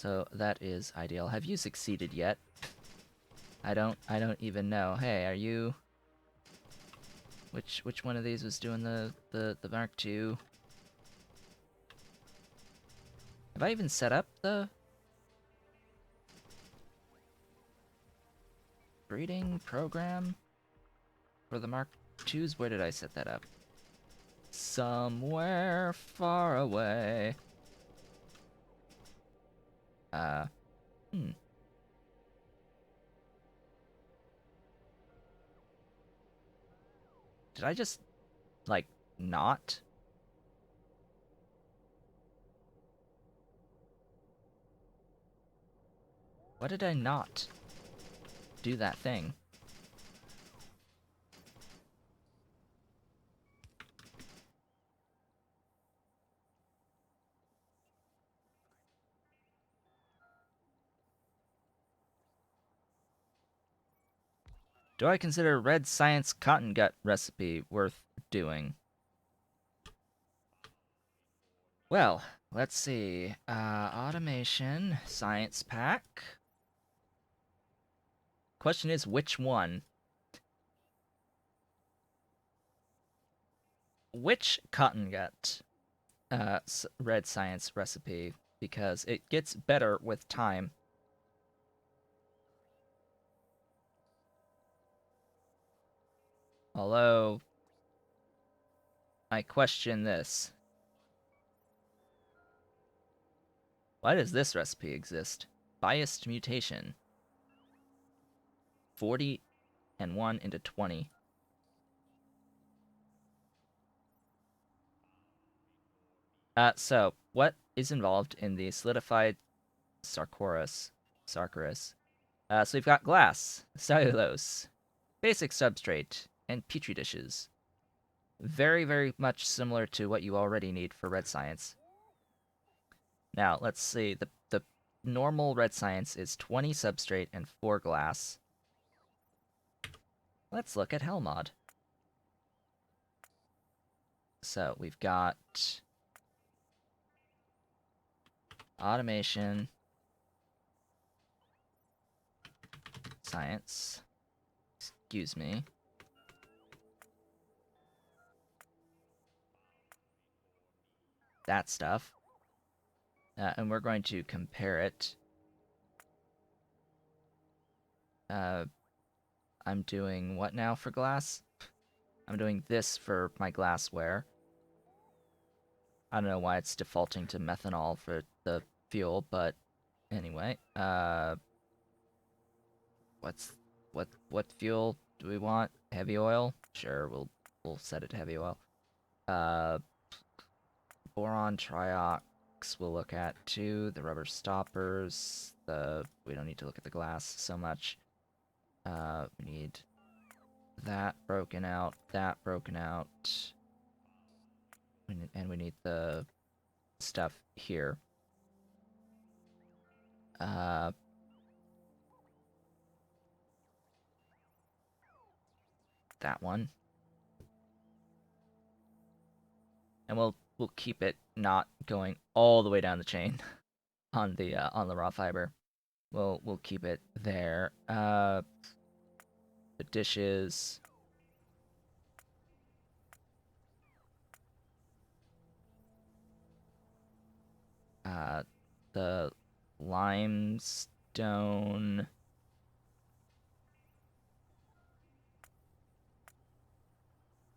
So that is ideal. Have you succeeded yet? I don't even know. Hey, are you... Which one of these was doing the Mark II? Have I even set up the breeding program for the Mark IIs? Where did I set that up? Somewhere far away. Hmm. Did I just, like, not? Why did I not do that thing? Do I consider Red Science Cotton Gut recipe worth doing? Well, let's see. Automation, Science Pack. Question is, which one? Which Cotton Gut Red Science recipe? Because it gets better with time. Although, I question this. Why does this recipe exist? Biased mutation. 40 and 1 into 20. So, what is involved in the solidified Sarcoris? So we've got glass, cellulose, basic substrate, and petri dishes. Very, very much similar to what you already need for red science. Now, let's see. The normal red science is 20 substrate and 4 glass. Let's look at Hellmod. So we've got automation, science, excuse me. That stuff. And we're going to compare it. I'm doing what now for glass? I'm doing this for my glassware. I don't know why it's defaulting to methanol for the fuel, but anyway. What fuel do we want? Heavy oil? Sure, we'll set it to heavy oil. Boron triox we'll look at too. The rubber stoppers. We don't need to look at the glass so much. We need that broken out. That broken out. And we need the stuff here. That one. And we'll keep it not going all the way down the chain on the raw fiber. We'll keep it there. The dishes. The limestone.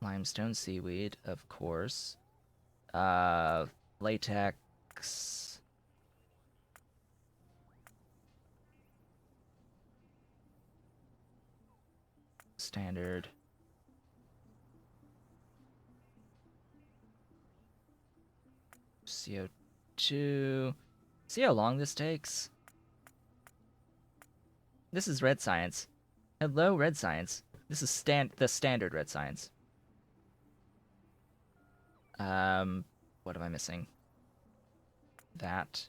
Limestone seaweed, of course. Latex. Standard. CO2. See how long this takes? This is red science. Hello, red science. This is the standard red science. What am I missing? That.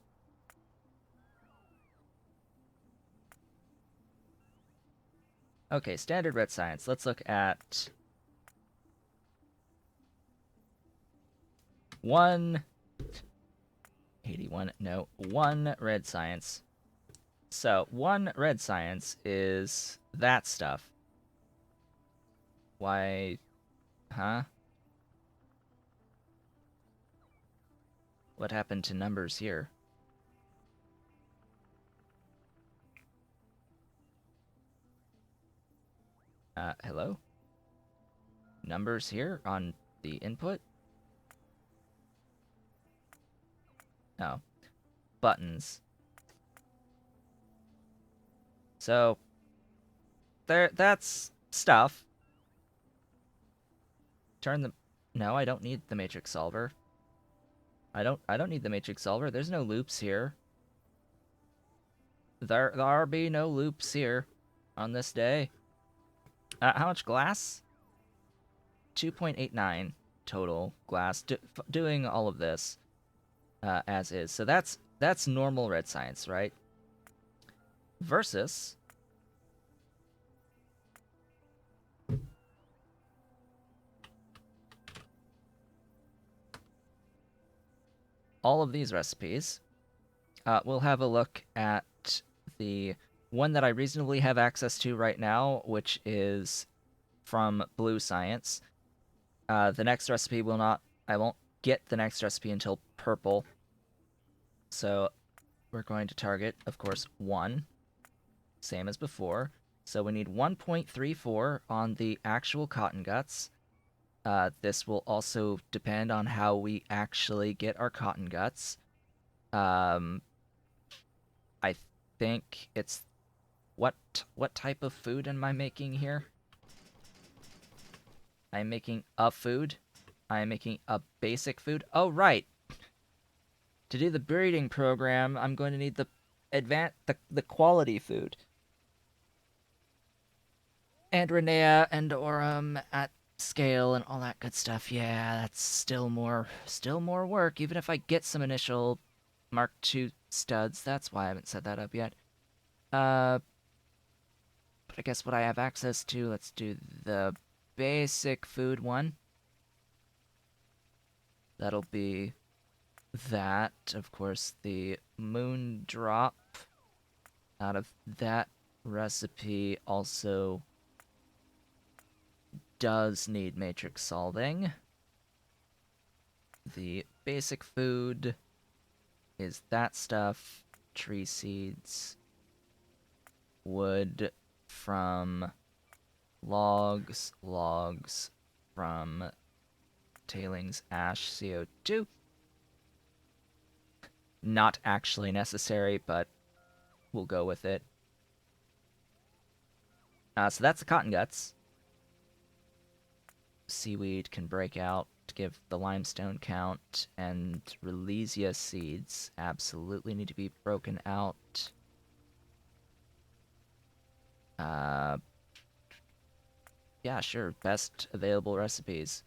Okay, standard red science. Let's look at 1 81, no, 1 red science. So, 1 red science is that stuff. Why, huh? What happened to numbers here? Hello? Numbers here on the input? Oh, buttons. So, that's stuff. Turn the... No, I don't need the matrix solver. I don't need the matrix solver. There's no loops here. There be no loops here on this day. How much glass? 2.89 total glass. Doing all of this as is. So that's normal red science, right? Versus all of these recipes. We'll have a look at the one that I reasonably have access to right now, which is from Blue Science. The next recipe will not... I won't get the next recipe until purple. So we're going to target, of course, 1. Same as before. So we need 1.34 on the actual Cottonguts. This will also depend on how we actually get our Cottonguts. I think it's... What type of food am I making here? I'm making a food. I'm making a basic food. Oh, right. To do the breeding program, I'm going to need the the quality food. And Renea and Aurum at scale and all that good stuff. Yeah, that's still more work, even if I get some initial Mark II studs. That's why I haven't set that up yet. But I guess what I have access to, let's do the basic food one. That'll be that. Of course, the moon drop out of that recipe also does need matrix solving. The basic food is that stuff. Tree seeds. Wood from logs from tailings ash CO2. Not actually necessary, but we'll go with it. So that's the Cottonguts. Seaweed can break out to give the limestone count, and Relesia seeds absolutely need to be broken out. Yeah, sure. Best available recipes.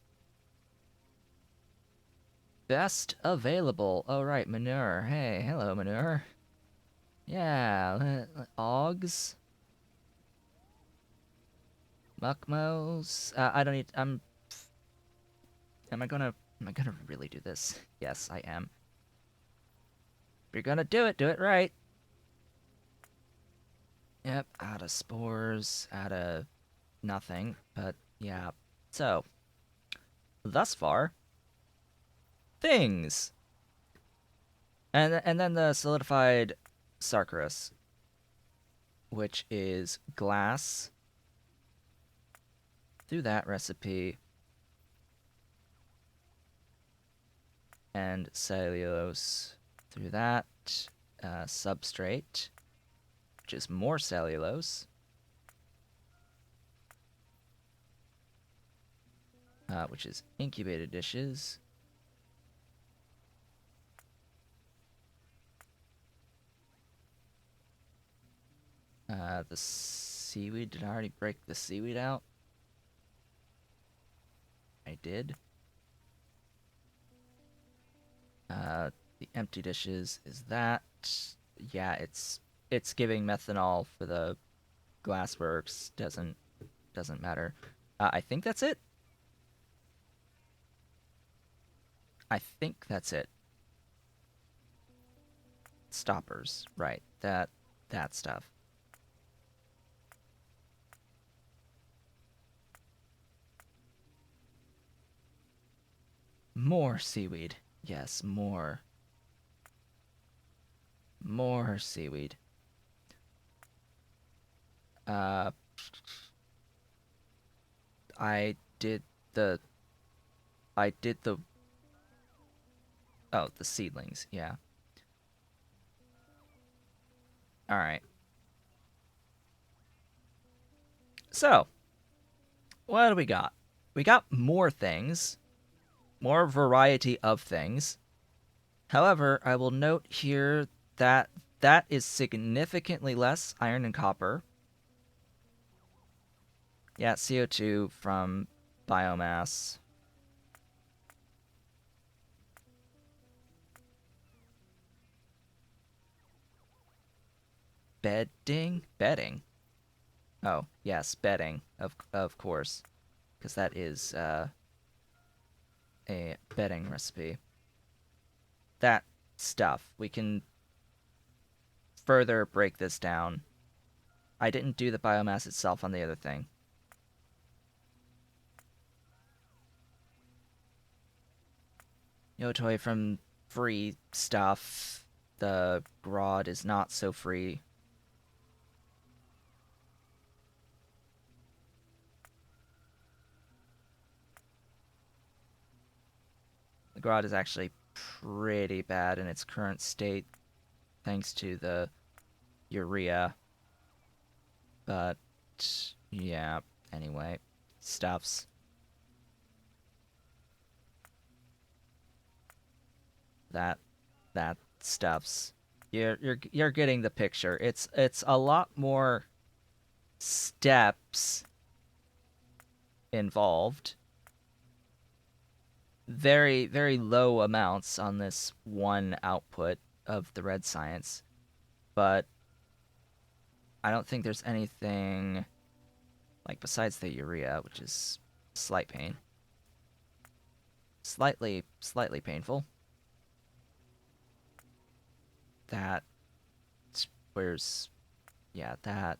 Best available. Oh, right, manure. Hey, hello, manure. Yeah, Augs. Muckmos. I don't need... Am I gonna really do this? Yes, I am. If you're gonna do it right. Yep, out of spores, out of nothing, but yeah. So, thus far, things. And then the solidified Sarkarus, which is glass through that recipe and cellulose through that substrate, which is more cellulose, which is incubated dishes. The seaweed, did I already break the seaweed out? I did. The empty dishes is that. Yeah, it's giving methanol for the glassworks. Doesn't matter. I think that's it. I think that's it. stoppers, right? That stuff. More seaweed. Yes, more. More seaweed. Uh, I did the. I did the. Oh, the seedlings. Yeah. All right. So, what do we got? We got more things, more variety of things. However, I will note here that that is significantly less iron and copper. Yeah, CO2 from biomass. Bedding. Oh, yes, bedding. Of course, because that is a bedding recipe. That stuff. We can further break this down. I didn't do the biomass itself on the other thing. Yotoi from free stuff. The Grod is not so free. The Grod is actually pretty bad in its current state, thanks to the urea. But yeah, anyway, stuffs. That that stuffs. You're getting the picture. It's a lot more steps involved. Very low amounts on this one output of the red science, but I don't think there's anything like besides the urea, which is slight pain. Slightly painful. That where's yeah, that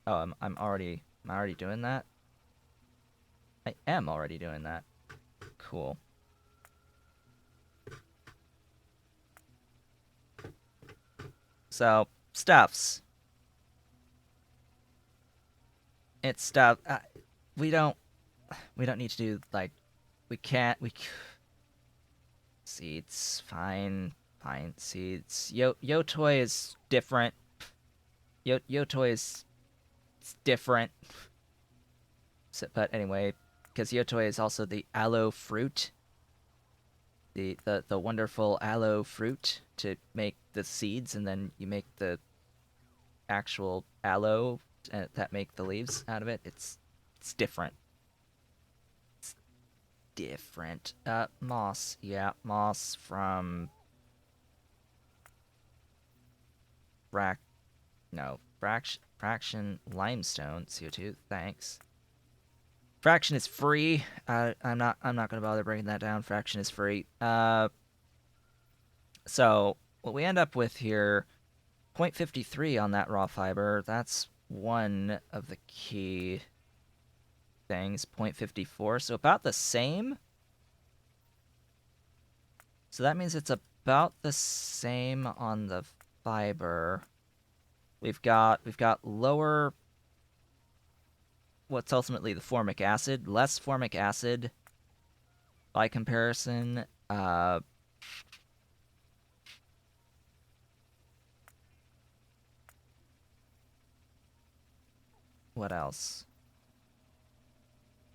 oh, I'm already doing that. I am already doing that. Cool. So, stuffs. It's stuff. We don't need to do like we can't we seeds fine seeds. Yotoi is different. Yotoi is different. So, but anyway, because Yotoi is also the aloe fruit, the wonderful aloe fruit to make the seeds, and then you make the actual aloe that make the leaves out of it. It's different. It's different. Moss. Yeah, moss from frac. No, fraction limestone CO2. Thanks. Fraction is free. I'm not gonna bother breaking that down. Fraction is free. So what we end up with here, 0.53 on that raw fiber. That's one of the key things. 0.54. So about the same. So that means it's about the same on the fiber. We've got lower what's ultimately the formic acid, less formic acid by comparison. What else?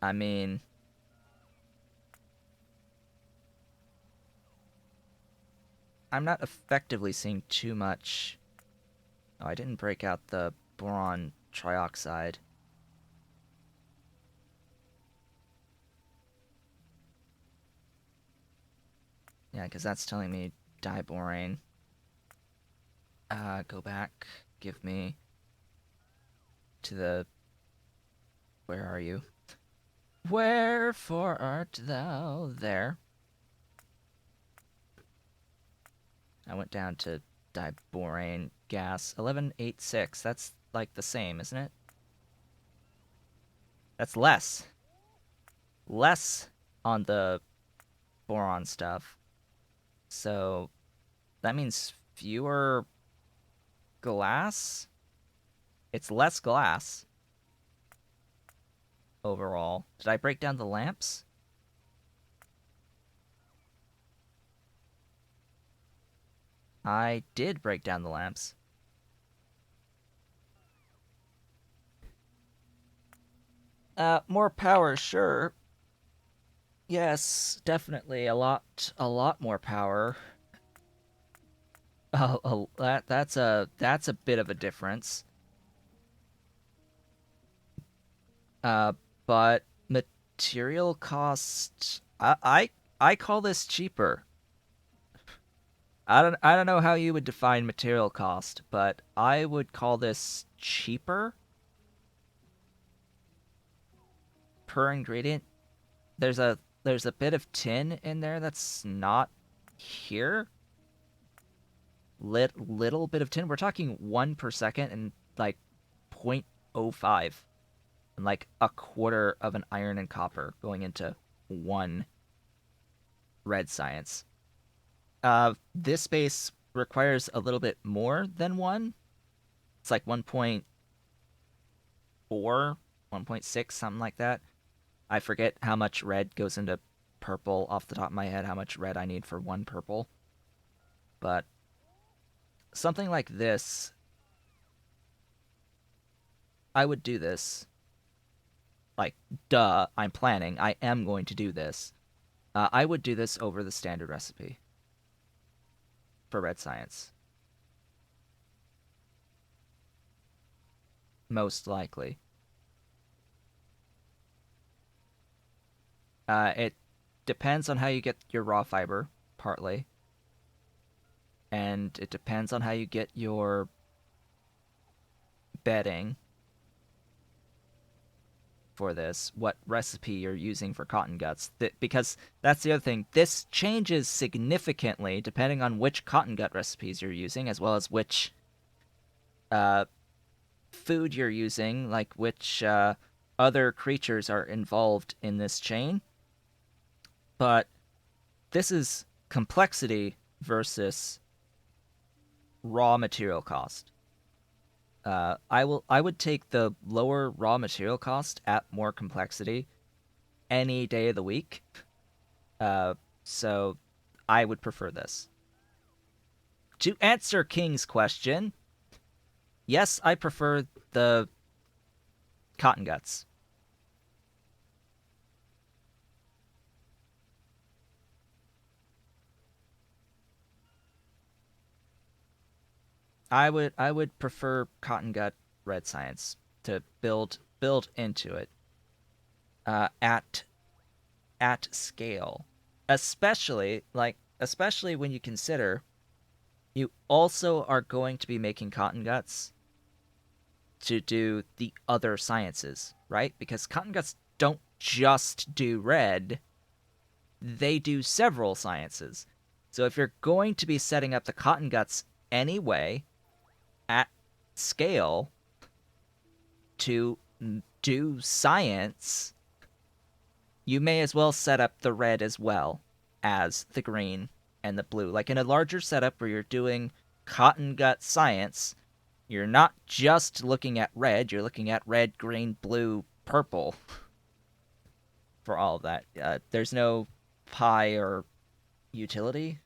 I mean, I'm not effectively seeing too much. Oh, I didn't break out the boron trioxide. Yeah, because that's telling me diborane. Go back. Give me to the... Where are you? Wherefore art thou there? I went down to diborane gas. 1186. That's like the same, isn't it? That's less. Less on the boron stuff. So that means fewer glass? It's less glass overall. Did I break down the lamps? I did break down the lamps. More power, sure. Yes, definitely a lot more power. Oh, that's a bit of a difference. Uh, but material cost, I call this cheaper. I don't know how you would define material cost, but I would call this cheaper per ingredient. There's a bit of tin in there that's not here. Little bit of tin. We're talking 1 per second and like 0.05 and like a quarter of an iron and copper going into one red science. This base requires a little bit more than one. It's like 1.4, 1.6, something like that. I forget how much red goes into purple off the top of my head, how much red I need for one purple. But something like this, I would do this. Like, duh, I'm planning. I am going to do this. I would do this over the standard recipe for red science. Most likely. It depends on how you get your raw fiber, partly. And it depends on how you get your bedding for this, what recipe you're using for Cottonguts. Because that's the other thing. This changes significantly depending on which Cottongut recipes you're using, as well as which uh, food you're using, like which other creatures are involved in this chain. But this is complexity versus raw material cost. I would take the lower raw material cost at more complexity any day of the week. Uh, so I would prefer this. To answer King's question, yes, I prefer the Cottonguts. I would prefer Cottongut Red Science to build into it at scale, especially when you consider you also are going to be making Cottonguts to do the other sciences, right? Because Cottonguts don't just do red, they do several sciences. So if you're going to be setting up the Cottonguts anyway at scale to do science, you may as well set up the red as well as the green and the blue. Like in a larger setup where you're doing Cottongut science, you're not just looking at red, you're looking at red, green, blue, purple for all of that. There's no pie or utility,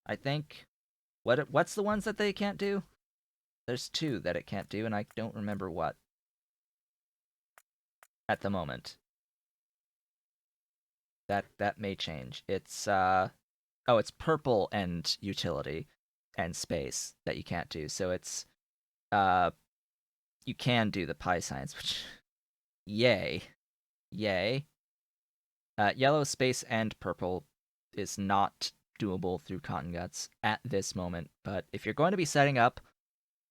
I think. What's the ones that they can't do? There's two that it can't do, and I don't remember what at the moment. That may change. It's purple and utility and space that you can't do. So it's uh you can do the pie science, which yay. Yay. Yellow, space, and purple is not doable through Cottonguts at this moment. But if you're going to be setting up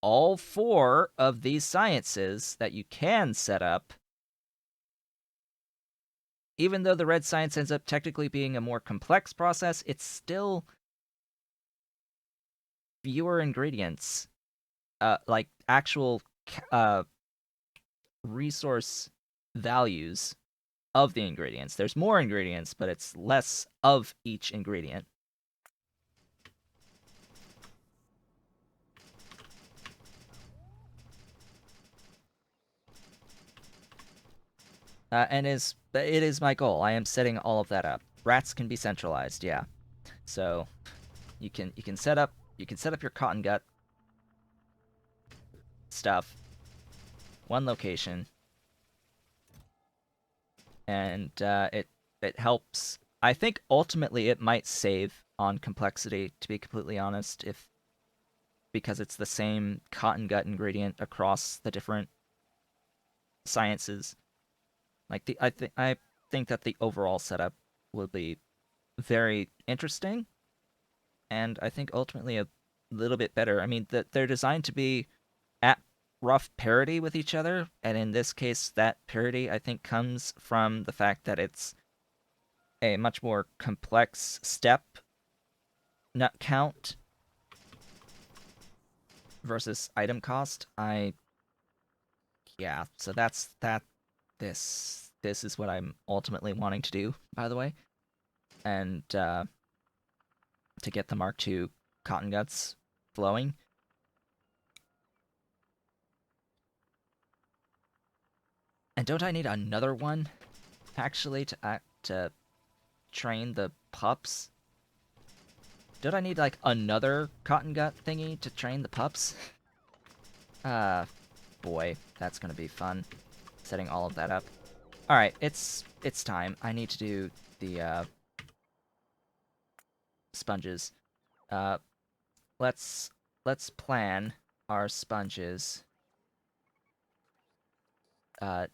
all four of these sciences that you can set up, even though the red science ends up technically being a more complex process, it's still fewer ingredients, like actual resource values of the ingredients. There's more ingredients, but it's less of each ingredient. And it is my goal. I am setting all of that up. Rats can be centralized, yeah. So you can set up your cotton gut stuff one location, and it helps. I think ultimately it might save on complexity, to be completely honest, if because it's the same cotton gut ingredient across the different sciences. Like I think that the overall setup will be very interesting, and I think ultimately a little bit better. I mean, that they're designed to be at rough parity with each other, and in this case, that parity I think comes from the fact that it's a much more complex step nut count versus item cost. Yeah, so that's that. This is what I'm ultimately wanting to do, by the way, and to get the Mark II cotton guts flowing. And don't I need another one, actually, to train the pups? Don't I need like another cotton gut thingy to train the pups? Uh, boy, that's gonna be fun. Setting all of that up. All right, it's time. I need to do the sponges. Uh, let's plan our sponges.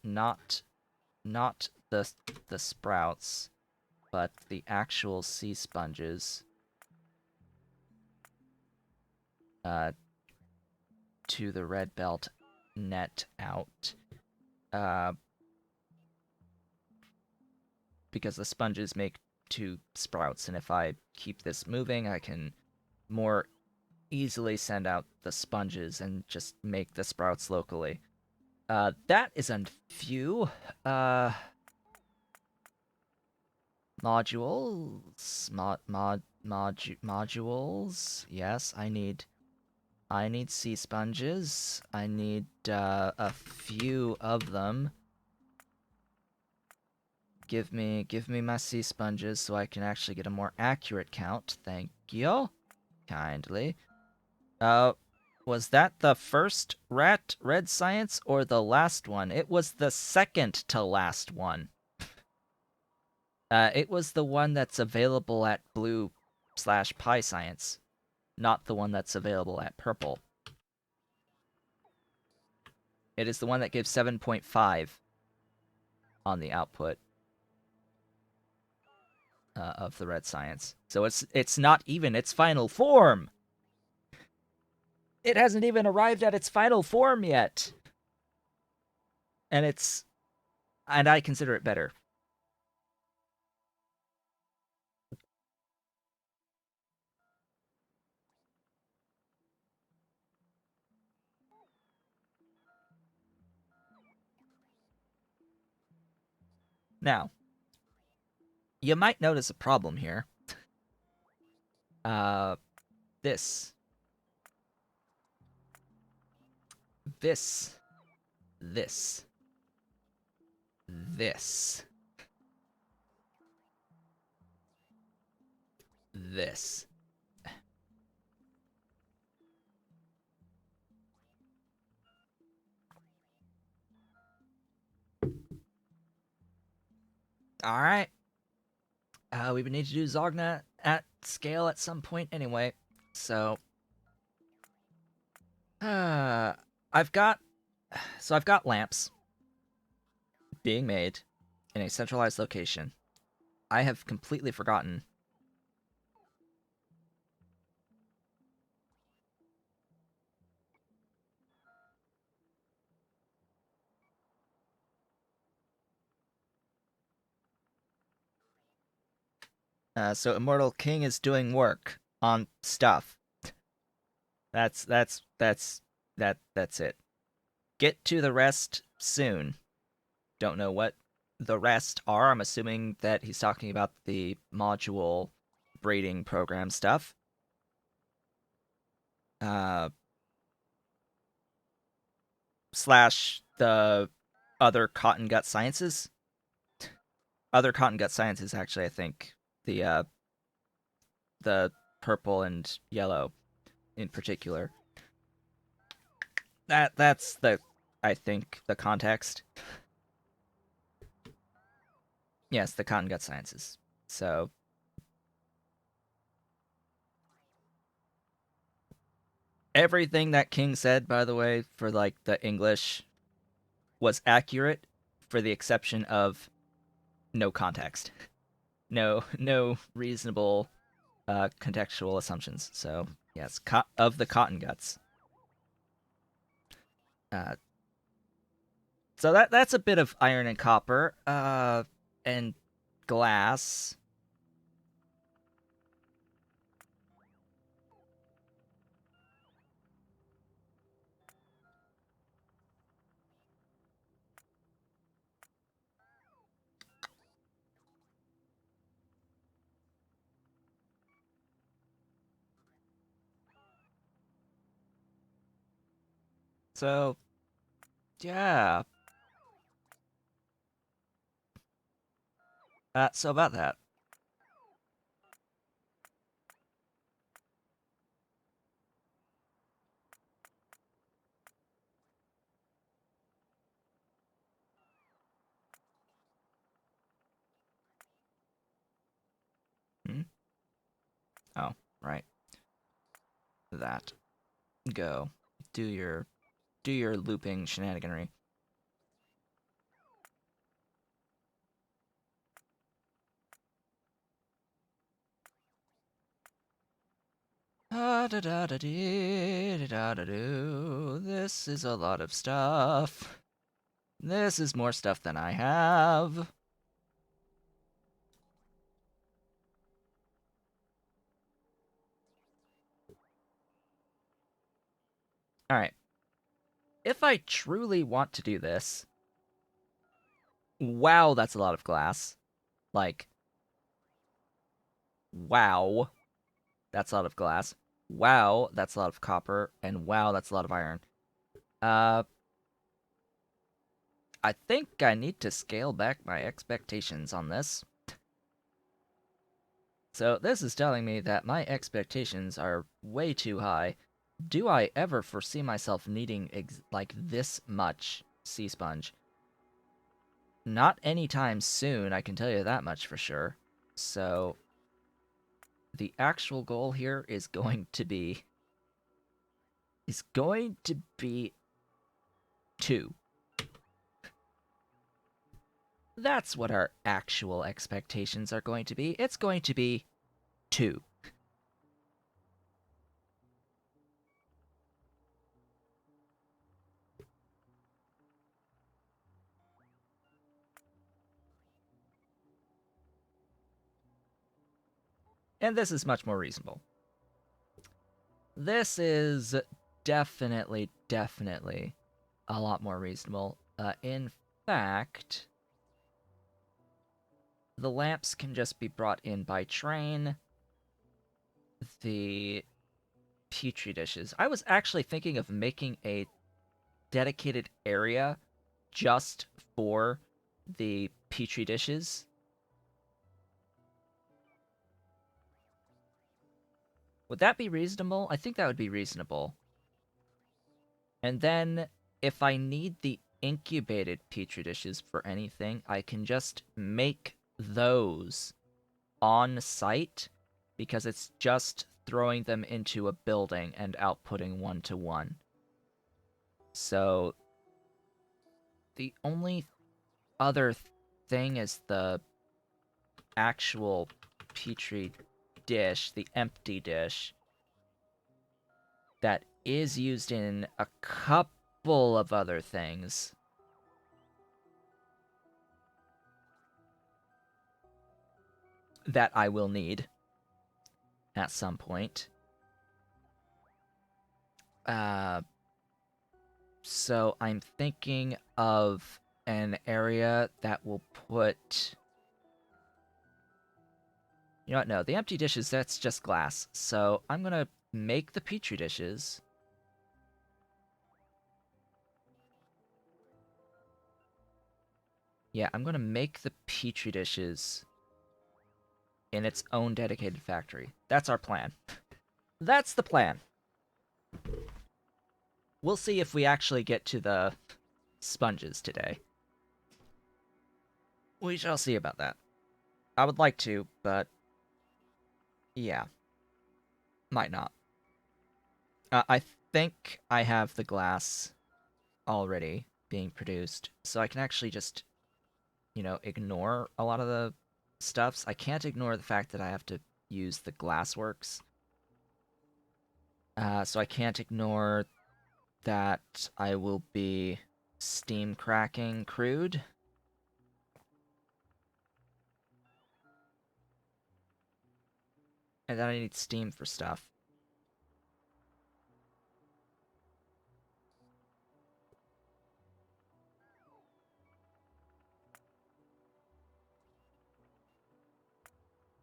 Not the sprouts, but the actual sea sponges. Uh, to the red belt net out. Uh, because the sponges make two sprouts, and if I keep this moving, I can more easily send out the sponges and just make the sprouts locally. That is a few modules. Modules. Yes, I need sea sponges. I need a few of them. Give me my sea sponges so I can actually get a more accurate count. Thank you. Kindly. Uh, was that the first red science or the last one? It was the second to last one. It was the one that's available at blue/pie science, not the one that's available at purple. It is the one that gives 7.5 on the output of the red science. So it's not even its final form. It hasn't even arrived at its final form yet. And I consider it better. Now, you might notice a problem here. Uh, this, this, this, this, this. All right. We would need to do Zogna at scale at some point anyway. So, I've got lamps being made in a centralized location. I have completely forgotten. So Immortal King is doing work on stuff. That's it. Get to the rest soon. Don't know what the rest are. I'm assuming that he's talking about the module breeding program stuff. Uh, slash the other cotton gut sciences. Other cotton gut sciences, actually, I think the purple and yellow in particular. That's the I think the context. Yes, the cotton gut sciences. So everything that King said, by the way, for like the English was accurate, for the exception of no context, no reasonable contextual assumptions. So yes, of the cotton guts. Uh, so that's a bit of iron and copper, and glass. So yeah. So about that. Hmm? Oh, right. That. Go. Do your do your looping shenaniganry. Da da da da dee, da da do. This is a lot of stuff. This is more stuff than I have. Alright. If I truly want to do this, wow, that's a lot of glass. Like, wow, that's a lot of glass. Wow, that's a lot of copper. And wow, that's a lot of iron. Uh, I think I need to scale back my expectations on this. So this is telling me that my expectations are way too high. Do I ever foresee myself needing like this much sea sponge? Not anytime soon, I can tell you that much for sure. So the actual goal here is going to be 2. That's what our actual expectations are going to be. It's going to be 2. And this is much more reasonable. This is definitely a lot more reasonable. In fact, the lamps can just be brought in by train. The petri dishes. I was actually thinking of making a dedicated area just for the petri dishes. Would that be reasonable? I think that would be reasonable. And then if I need the incubated petri dishes for anything, I can just make those on site because it's just throwing them into a building and outputting 1-to-1. So the only other thing is the actual petri dish, the empty dish, that is used in a couple of other things that I will need at some point. Uh, so I'm thinking of an area that will put... You know what? No, the empty dishes, that's just glass. So I'm gonna make the petri dishes. Yeah, I'm gonna make the petri dishes in its own dedicated factory. That's our plan. That's the plan. We'll see if we actually get to the sponges today. We shall see about that. I would like to, but yeah, might not. I think I have the glass already being produced, so I can actually just, ignore a lot of the stuffs. I can't ignore the fact that I have to use the glassworks. So I can't ignore that I will be steam cracking crude. And then I need steam for stuff.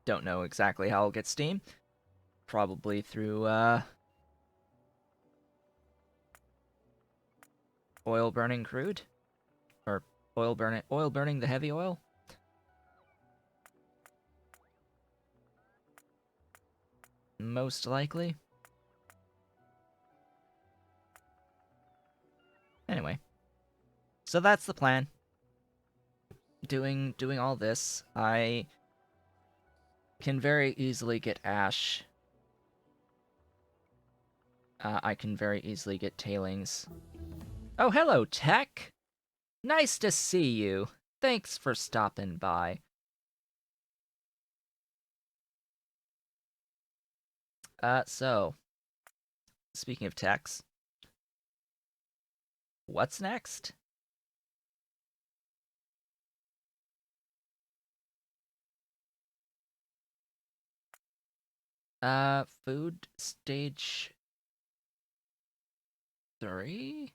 Don't know exactly how I'll get steam. Probably through, oil burning crude? Or oil burning the heavy oil? Most likely. Anyway. So that's the plan. Doing all this, I can very easily get ash. I can very easily get tailings. Oh, hello, Tech! Nice to see you. Thanks for stopping by. So, speaking of techs, what's next? Food stage 3?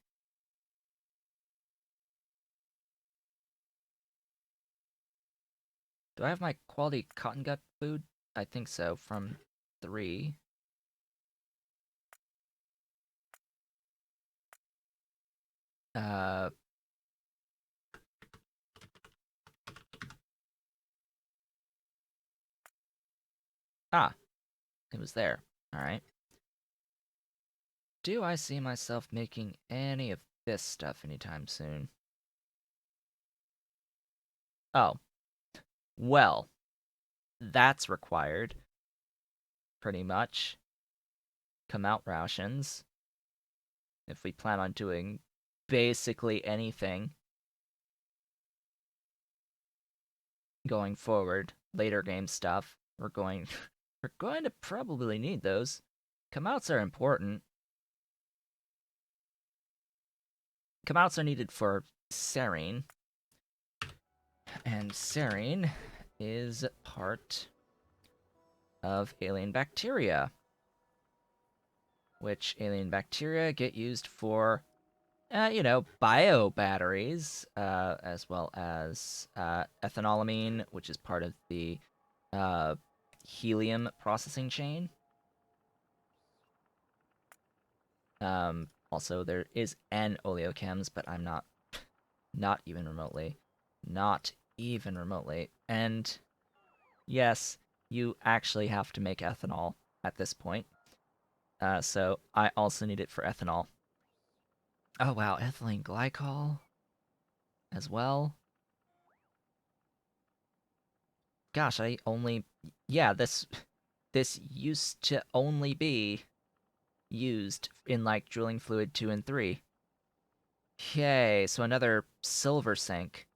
Do I have my quality cotton gut food? I think so, from 3. Uh, it was there. Alright. Do I see myself making any of this stuff anytime soon? Oh, well, that's required, pretty much. Come out rations, if we plan on doing basically anything going forward, later game stuff, we're going we're going to probably need those. Come outs are important. Come outs are needed for serine, and serine is part of alien bacteria, which alien bacteria get used for, bio batteries, as well as ethanolamine, which is part of the uh, helium processing chain. Also, there is an oleochems, but I'm not even remotely. Not even remotely. And yes, you actually have to make ethanol at this point. So I also need it for ethanol. Oh wow, ethylene glycol as well. Gosh, I only... Yeah, this used to only be used in, like, drilling fluid 2 and 3. Okay, so another silver sink.